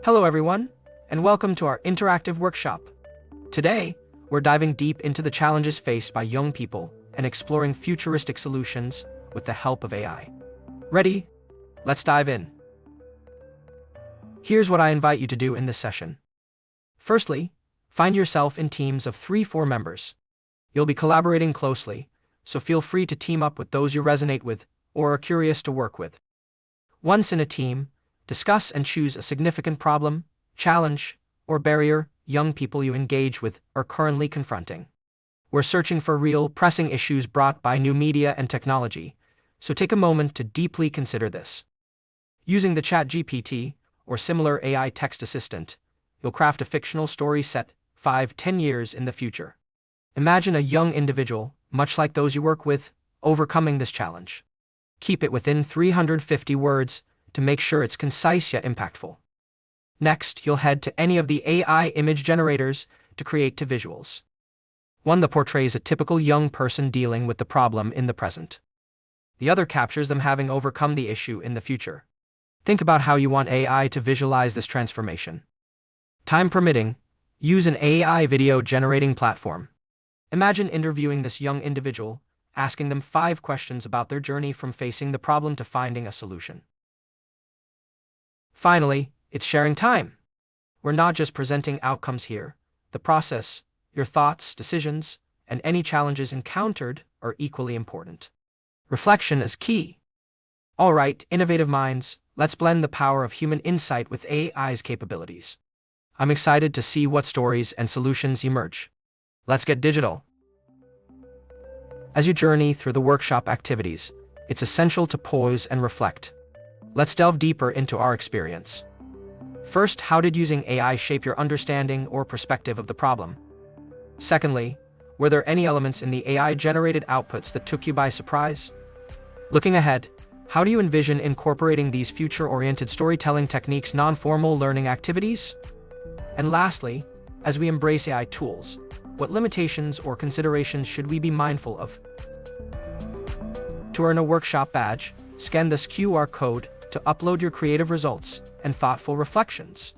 Hello everyone, and welcome to our interactive workshop. Today, we're diving deep into the challenges faced by young people and exploring futuristic solutions with the help of AI. Ready? Let's dive in. Here's what I invite you to do in this session. Firstly, find yourself in teams of 3-4 members. You'll be collaborating closely, so feel free to team up with those you resonate with or are curious to work with. Once in a team, discuss and choose a significant problem, challenge, or barrier young people you engage with are currently confronting. We're searching for real, pressing issues brought by new media and technology, so take a moment to deeply consider this. Using the ChatGPT or similar AI text assistant, you'll craft a fictional story set 5-10 years in the future. Imagine a young individual, much like those you work with, overcoming this challenge. Keep it within 350 words to make sure it's concise yet impactful. Next, you'll head to any of the AI image generators to create two visuals. One that portrays a typical young person dealing with the problem in the present. The other captures them having overcome the issue in the future. Think about how you want AI to visualize this transformation. Time permitting, use an AI video generating platform. Imagine interviewing this young individual, asking them 5 questions about their journey from facing the problem to finding a solution. Finally, it's sharing time. We're not just presenting outcomes here. The process, your thoughts, decisions, and any challenges encountered are equally important. Reflection is key. All right, innovative minds, let's blend the power of human insight with AI's capabilities. I'm excited to see what stories and solutions emerge. Let's get digital. As you journey through the workshop activities, it's essential to pause and reflect. Let's delve deeper into our experience. First, how did using AI shape your understanding or perspective of the problem? Secondly, were there any elements in the AI-generated outputs that took you by surprise? Looking ahead, how do you envision incorporating these future-oriented storytelling techniques in non-formal learning activities? And lastly, as we embrace AI tools, what limitations or considerations should we be mindful of? To earn a workshop badge, scan this QR code to upload your creative results and thoughtful reflections.